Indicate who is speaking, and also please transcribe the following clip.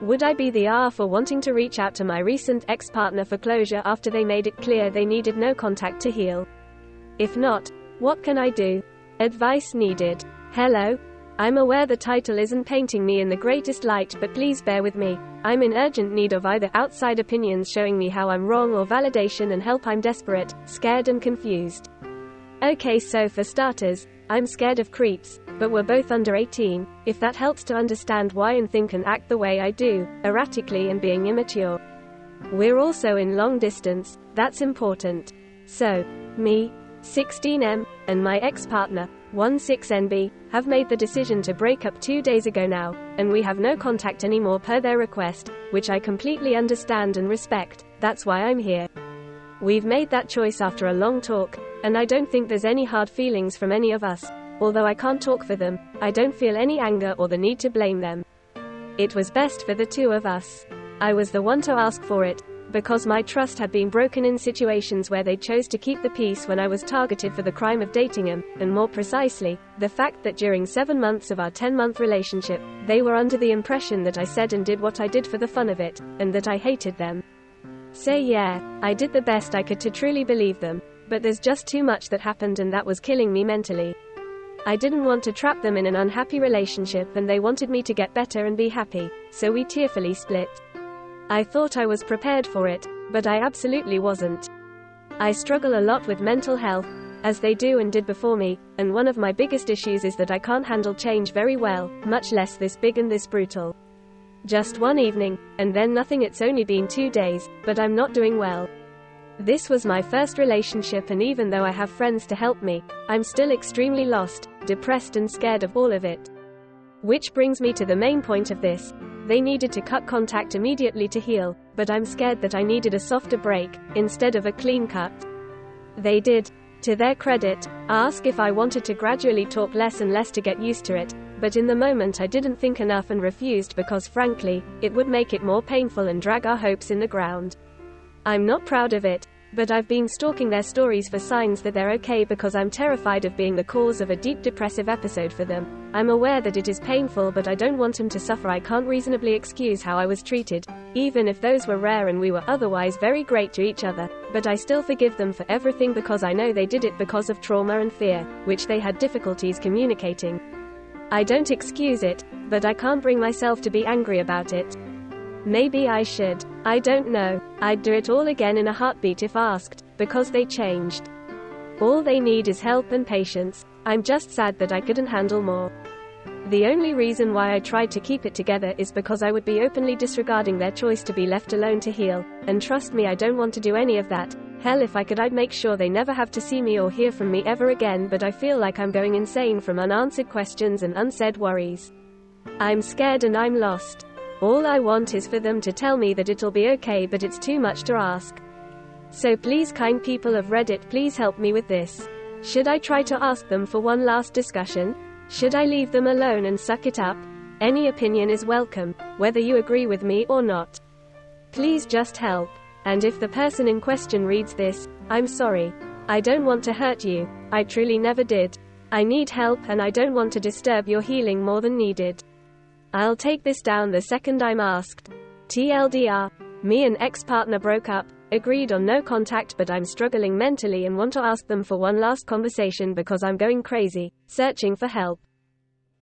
Speaker 1: Would I be the R for wanting to reach out to my recent ex-partner for closure after they made it clear they needed no contact to heal? If not, what can I do? Advice needed. Hello? I'm aware the title isn't painting me in the greatest light, but please bear with me. I'm in urgent need of either outside opinions showing me how I'm wrong or validation and help. I'm desperate, scared and confused. Okay, so for starters, I'm scared of creeps, but we're both under 18, if that helps to understand why and think and act the way I do, erratically and being immature. We're also in long distance, that's important. So, me, 16M, and my ex-partner, 16NB, have made the decision to break up 2 days ago now, and we have no contact anymore per their request, which I completely understand and respect. That's why I'm here. We've made that choice after a long talk, and I don't think there's any hard feelings from any of us. Although I can't talk for them, I don't feel any anger or the need to blame them. It was best for the two of us. I was the one to ask for it, because my trust had been broken in situations where they chose to keep the peace when I was targeted for the crime of dating him, and more precisely, the fact that during 7 months of our 10-month relationship, they were under the impression that I said and did what I did for the fun of it, and that I hated them. So yeah, I did the best I could to truly believe them, but there's just too much that happened and that was killing me mentally. I didn't want to trap them in an unhappy relationship and they wanted me to get better and be happy, so we tearfully split. I thought I was prepared for it, but I absolutely wasn't. I struggle a lot with mental health, as they do and did before me, and one of my biggest issues is that I can't handle change very well, much less this big and this brutal. Just one evening, and then nothing. It's only been 2 days, but I'm not doing well. This was my first relationship, and even though I have friends to help me, I'm still extremely lost, depressed and scared of all of it. Which brings me to the main point of this. They needed to cut contact immediately to heal, but I'm scared that I needed a softer break, instead of a clean cut. They did, to their credit, ask if I wanted to gradually talk less and less to get used to it, but in the moment I didn't think enough and refused because frankly, it would make it more painful and drag our hopes in the ground. I'm not proud of it, but I've been stalking their stories for signs that they're okay because I'm terrified of being the cause of a deep depressive episode for them. I'm aware that it is painful, but I don't want them to suffer. I can't reasonably excuse how I was treated, even if those were rare and we were otherwise very great to each other, but I still forgive them for everything because I know they did it because of trauma and fear, which they had difficulties communicating. I don't excuse it, but I can't bring myself to be angry about it. Maybe I should. I don't know. I'd do it all again in a heartbeat if asked, because they changed. All they need is help and patience. I'm just sad that I couldn't handle more. The only reason why I tried to keep it together is because I would be openly disregarding their choice to be left alone to heal, and trust me, I don't want to do any of that. Hell, if I could, I'd make sure they never have to see me or hear from me ever again, but I feel like I'm going insane from unanswered questions and unsaid worries. I'm scared and I'm lost. All I want is for them to tell me that it'll be okay, but it's too much to ask. So please, kind people of Reddit, please help me with this. Should I try to ask them for one last discussion? Should I leave them alone and suck it up? Any opinion is welcome, whether you agree with me or not. Please just help. And if the person in question reads this, I'm sorry. I don't want to hurt you. I truly never did. I need help and I don't want to disturb your healing more than needed. I'll take this down the second I'm asked. TLDR, me and ex-partner broke up, agreed on no contact, but I'm struggling mentally and want to ask them for one last conversation because I'm going crazy, searching for help.